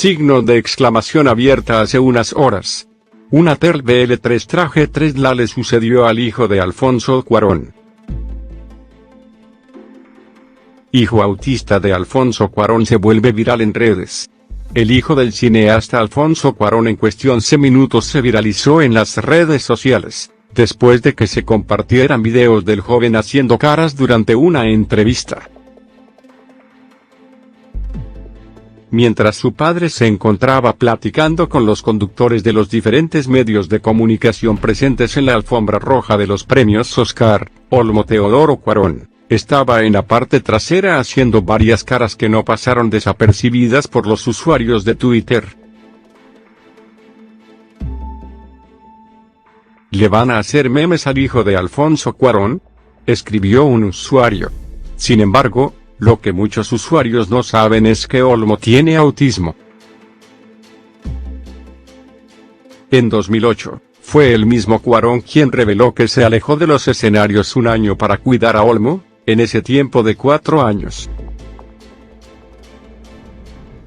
Signo de exclamación abierta hace unas horas. Una TEL BL3 traje 3 la le sucedió al hijo de Alfonso Cuarón. Hijo autista de Alfonso Cuarón se vuelve viral en redes. El hijo del cineasta Alfonso Cuarón en cuestión de minutos se viralizó en las redes sociales, después de que se compartieran videos del joven haciendo caras durante una entrevista. Mientras su padre se encontraba platicando con los conductores de los diferentes medios de comunicación presentes en la alfombra roja de los premios Oscar, Olmo Teodoro Cuarón estaba en la parte trasera haciendo varias caras que no pasaron desapercibidas por los usuarios de Twitter. ¿Le van a hacer memes al hijo de Alfonso Cuarón?, escribió un usuario. Sin embargo, lo que muchos usuarios no saben es que Olmo tiene autismo. En 2008, fue el mismo Cuarón quien reveló que se alejó de los escenarios un año para cuidar a Olmo, en ese tiempo de 4 años.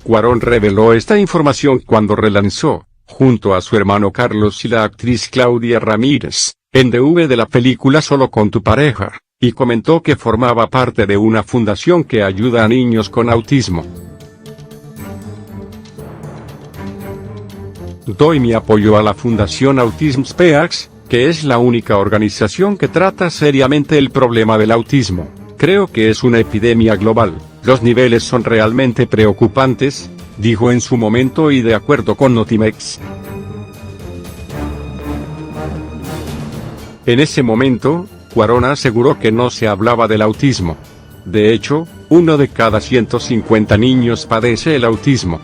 Cuarón reveló esta información cuando relanzó, junto a su hermano Carlos y la actriz Claudia Ramírez, en DV de la película Solo con tu pareja, y comentó que formaba parte de una fundación que ayuda a niños con autismo. Doy mi apoyo a la Fundación Autism Speaks, que es la única organización que trata seriamente el problema del autismo. Creo que es una epidemia global, los niveles son realmente preocupantes, dijo en su momento y de acuerdo con Notimex. En ese momento, Cuarón aseguró que no se hablaba del autismo. De hecho, 1 de cada 150 niños padece el autismo.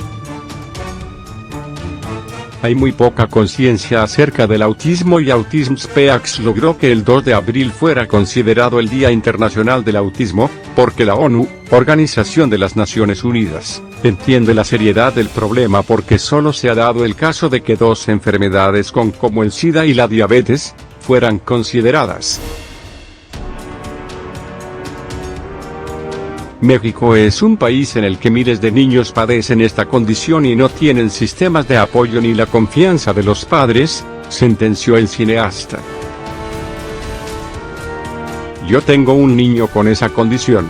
Hay muy poca conciencia acerca del autismo y Autism Speaks logró que el 2 de abril fuera considerado el Día Internacional del Autismo, porque la ONU, Organización de las Naciones Unidas, entiende la seriedad del problema porque solo se ha dado el caso de que 2 enfermedades como el SIDA y la diabetes, fueran consideradas. México es un país en el que miles de niños padecen esta condición y no tienen sistemas de apoyo ni la confianza de los padres, sentenció el cineasta. Yo tengo un niño con esa condición.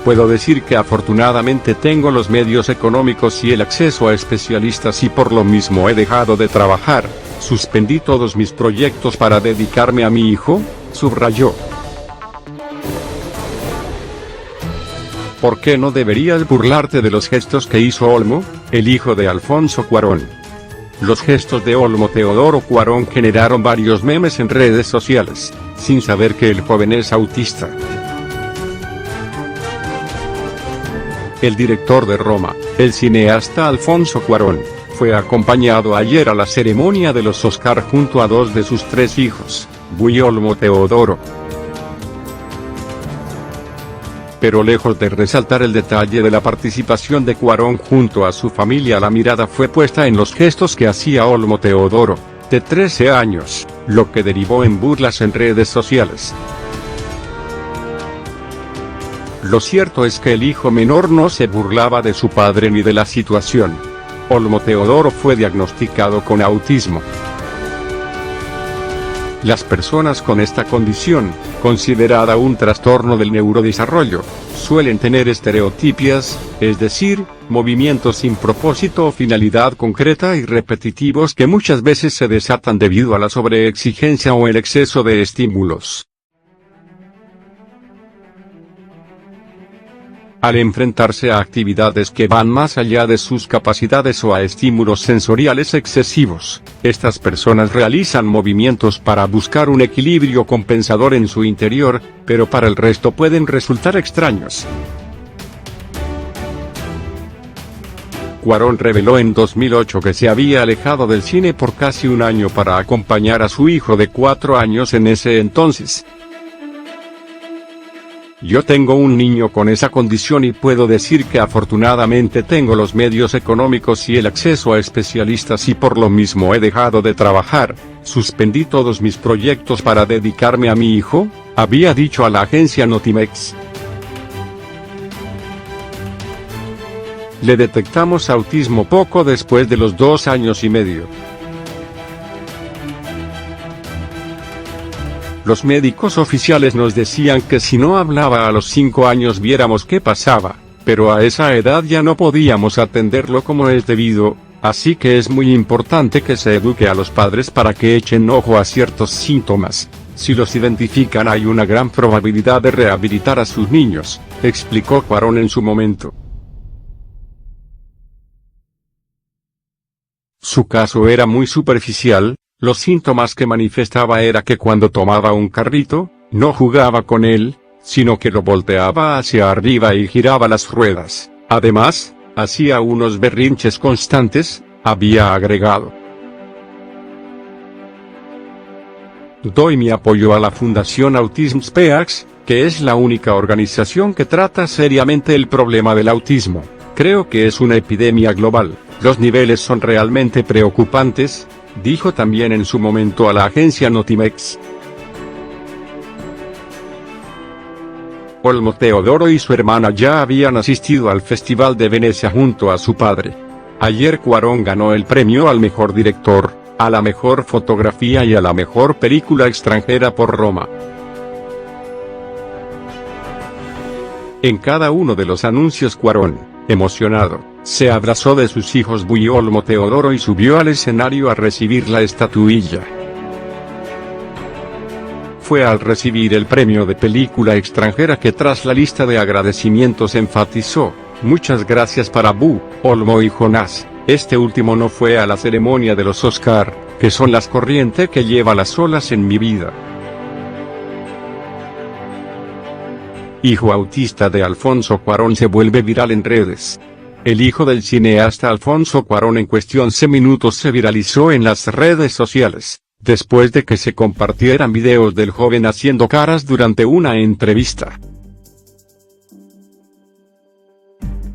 Puedo decir que afortunadamente tengo los medios económicos y el acceso a especialistas y por lo mismo he dejado de trabajar, suspendí todos mis proyectos para dedicarme a mi hijo, subrayó. ¿Por qué no deberías burlarte de los gestos que hizo Olmo, el hijo de Alfonso Cuarón? Los gestos de Olmo Teodoro Cuarón generaron varios memes en redes sociales, sin saber que el joven es autista. El director de Roma, el cineasta Alfonso Cuarón, fue acompañado ayer a la ceremonia de los Oscar junto a 2 de sus 3 hijos, Bu y Olmo Teodoro. Pero lejos de resaltar el detalle de la participación de Cuarón junto a su familia, la mirada fue puesta en los gestos que hacía Olmo Teodoro, de 13 años, lo que derivó en burlas en redes sociales. Lo cierto es que el hijo menor no se burlaba de su padre ni de la situación. Olmo Teodoro fue diagnosticado con autismo. Las personas con esta condición, considerada un trastorno del neurodesarrollo, suelen tener estereotipias, es decir, movimientos sin propósito o finalidad concreta y repetitivos que muchas veces se desatan debido a la sobreexigencia o el exceso de estímulos. Al enfrentarse a actividades que van más allá de sus capacidades o a estímulos sensoriales excesivos, estas personas realizan movimientos para buscar un equilibrio compensador en su interior, pero para el resto pueden resultar extraños. Cuarón reveló en 2008 que se había alejado del cine por casi un año para acompañar a su hijo de 4 años en ese entonces. Yo tengo un niño con esa condición y puedo decir que afortunadamente tengo los medios económicos y el acceso a especialistas y por lo mismo he dejado de trabajar, suspendí todos mis proyectos para dedicarme a mi hijo, había dicho a la agencia Notimex. Le detectamos autismo poco después de los 2 años y medio. Los médicos oficiales nos decían que si no hablaba a los 5 años viéramos qué pasaba, pero a esa edad ya no podíamos atenderlo como es debido, así que es muy importante que se eduque a los padres para que echen ojo a ciertos síntomas. Si los identifican hay una gran probabilidad de rehabilitar a sus niños, explicó Cuarón en su momento. Su caso era muy superficial. Los síntomas que manifestaba era que cuando tomaba un carrito, no jugaba con él, sino que lo volteaba hacia arriba y giraba las ruedas. Además, hacía unos berrinches constantes, había agregado. Doy mi apoyo a la Fundación Autism Speaks, que es la única organización que trata seriamente el problema del autismo. Creo que es una epidemia global. Los niveles son realmente preocupantes, dijo también en su momento a la agencia Notimex. Olmo Teodoro y su hermana ya habían asistido al Festival de Venecia junto a su padre. Ayer Cuarón ganó el premio al mejor director, a la mejor fotografía y a la mejor película extranjera por Roma. En cada uno de los anuncios Cuarón, emocionado, se abrazó de sus hijos Bu y Olmo Teodoro y subió al escenario a recibir la estatuilla. Fue al recibir el premio de película extranjera que tras la lista de agradecimientos enfatizó: muchas gracias para Bu, Olmo y Jonás. Este último no fue a la ceremonia de los Oscar, que son las corrientes que lleva las olas en mi vida. Hijo autista de Alfonso Cuarón se vuelve viral en redes. El hijo del cineasta Alfonso Cuarón en cuestión de minutos se viralizó en las redes sociales, después de que se compartieran videos del joven haciendo caras durante una entrevista.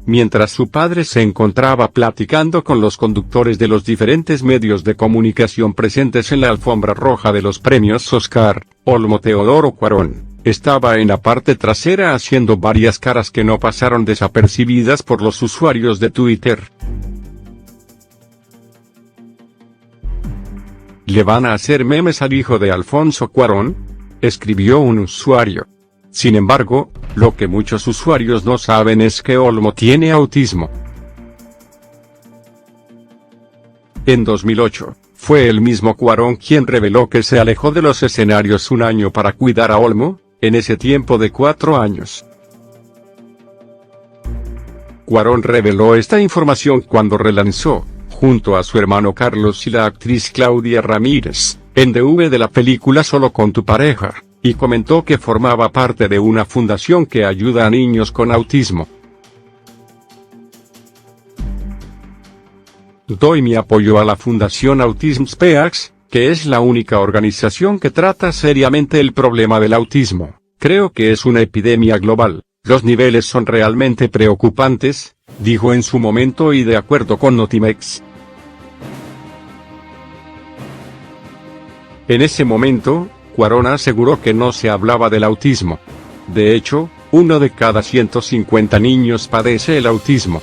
Mientras su padre se encontraba platicando con los conductores de los diferentes medios de comunicación presentes en la alfombra roja de los premios Oscar, Olmo Teodoro Cuarón estaba en la parte trasera haciendo varias caras que no pasaron desapercibidas por los usuarios de Twitter. ¿Le van a hacer memes al hijo de Alfonso Cuarón?, escribió un usuario. Sin embargo, lo que muchos usuarios no saben es que Olmo tiene autismo. En 2008, fue el mismo Cuarón quien reveló que se alejó de los escenarios un año para cuidar a Olmo, en ese tiempo de 4 años. Cuarón reveló esta información cuando relanzó, junto a su hermano Carlos y la actriz Claudia Ramírez, en DV de la película Solo con tu pareja, y comentó que formaba parte de una fundación que ayuda a niños con autismo. Doy mi apoyo a la Fundación Autism Speaks, que es la única organización que trata seriamente el problema del autismo. Creo que es una epidemia global. Los niveles son realmente preocupantes, dijo en su momento y de acuerdo con Notimex. En ese momento, Cuarón aseguró que no se hablaba del autismo. De hecho, 1 de cada 150 niños padece el autismo.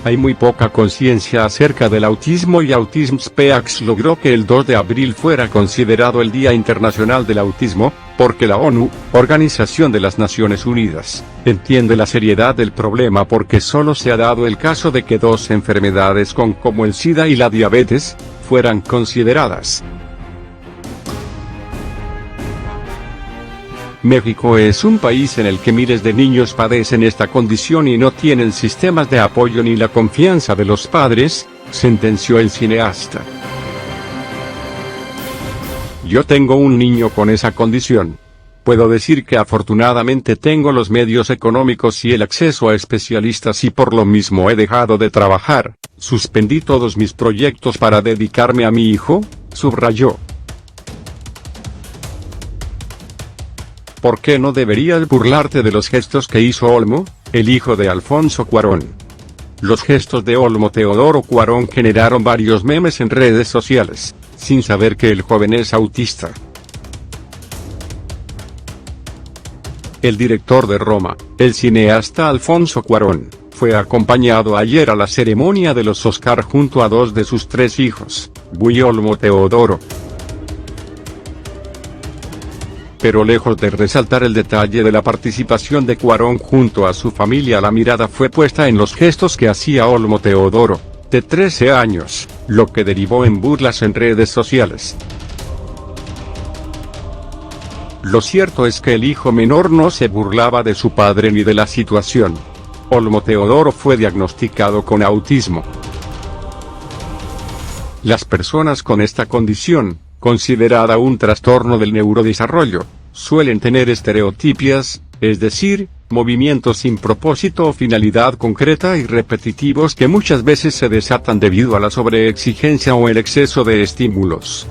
Hay muy poca conciencia acerca del autismo y Autism Speaks logró que el 2 de abril fuera considerado el Día Internacional del Autismo, porque la ONU, Organización de las Naciones Unidas, entiende la seriedad del problema porque solo se ha dado el caso de que 2 enfermedades como el SIDA y la diabetes, fueran consideradas. México es un país en el que miles de niños padecen esta condición y no tienen sistemas de apoyo ni la confianza de los padres, sentenció el cineasta. Yo tengo un niño con esa condición. Puedo decir que afortunadamente tengo los medios económicos y el acceso a especialistas y por lo mismo he dejado de trabajar, suspendí todos mis proyectos para dedicarme a mi hijo, subrayó. ¿Por qué no deberías burlarte de los gestos que hizo Olmo, el hijo de Alfonso Cuarón? Los gestos de Olmo Teodoro Cuarón generaron varios memes en redes sociales, sin saber que el joven es autista. El director de Roma, el cineasta Alfonso Cuarón, fue acompañado ayer a la ceremonia de los Oscar junto a 2 de sus 3 hijos, Guglielmo Teodoro. Pero lejos de resaltar el detalle de la participación de Cuarón junto a su familia, la mirada fue puesta en los gestos que hacía Olmo Teodoro, de 13 años, lo que derivó en burlas en redes sociales. Lo cierto es que el hijo menor no se burlaba de su padre ni de la situación. Olmo Teodoro fue diagnosticado con autismo. Las personas con esta condición, considerada un trastorno del neurodesarrollo, suelen tener estereotipias, es decir, movimientos sin propósito o finalidad concreta y repetitivos que muchas veces se desatan debido a la sobreexigencia o el exceso de estímulos.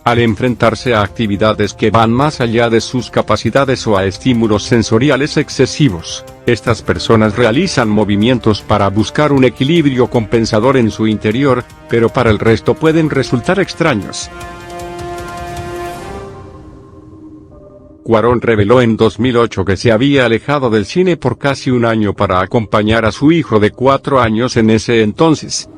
Al enfrentarse a actividades que van más allá de sus capacidades o a estímulos sensoriales excesivos, estas personas realizan movimientos para buscar un equilibrio compensador en su interior, pero para el resto pueden resultar extraños. Cuarón reveló en 2008 que se había alejado del cine por casi un año para acompañar a su hijo de 4 años en ese entonces.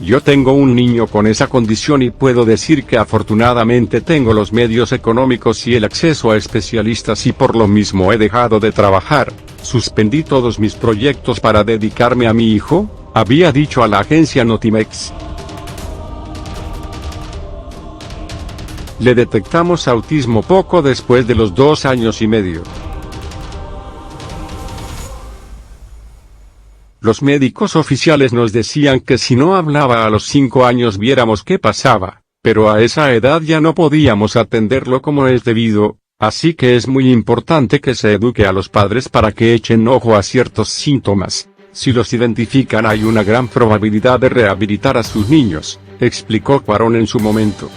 Yo tengo un niño con esa condición y puedo decir que afortunadamente tengo los medios económicos y el acceso a especialistas y por lo mismo he dejado de trabajar, suspendí todos mis proyectos para dedicarme a mi hijo, había dicho a la agencia Notimex. Le detectamos autismo poco después de los 2 años y medio. Los médicos oficiales nos decían que si no hablaba a los 5 años viéramos qué pasaba, pero a esa edad ya no podíamos atenderlo como es debido, así que es muy importante que se eduque a los padres para que echen ojo a ciertos síntomas. Si los identifican hay una gran probabilidad de rehabilitar a sus niños, explicó Cuarón en su momento.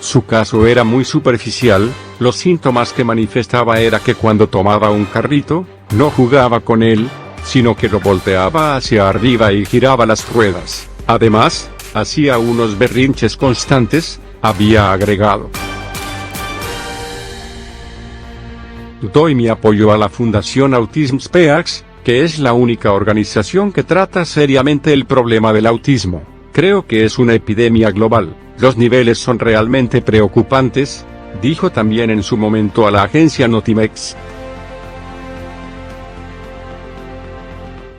Su caso era muy superficial, los síntomas que manifestaba era que cuando tomaba un carrito, no jugaba con él, sino que lo volteaba hacia arriba y giraba las ruedas. Además, hacía unos berrinches constantes, había agregado. Doy mi apoyo a la Fundación Autism Speaks, que es la única organización que trata seriamente el problema del autismo. Creo que es una epidemia global. Los niveles son realmente preocupantes, dijo también en su momento a la agencia Notimex.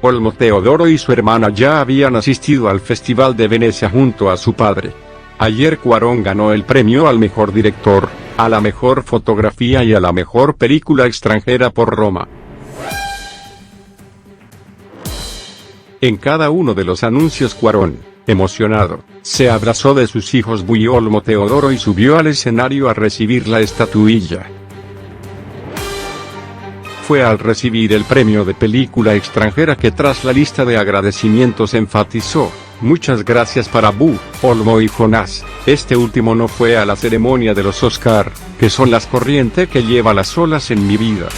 Olmo Teodoro y su hermana ya habían asistido al Festival de Venecia junto a su padre. Ayer Cuarón ganó el premio al mejor director, a la mejor fotografía y a la mejor película extranjera por Roma. En cada uno de los anuncios Cuarón, emocionado, se abrazó de sus hijos Guglielmo Teodoro y subió al escenario a recibir la estatuilla. Fue al recibir el premio de película extranjera que tras la lista de agradecimientos enfatizó: muchas gracias para Bu, Olmo y Jonás. Este último no fue a la ceremonia de los Oscar, que son las corrientes que lleva las olas en mi vida.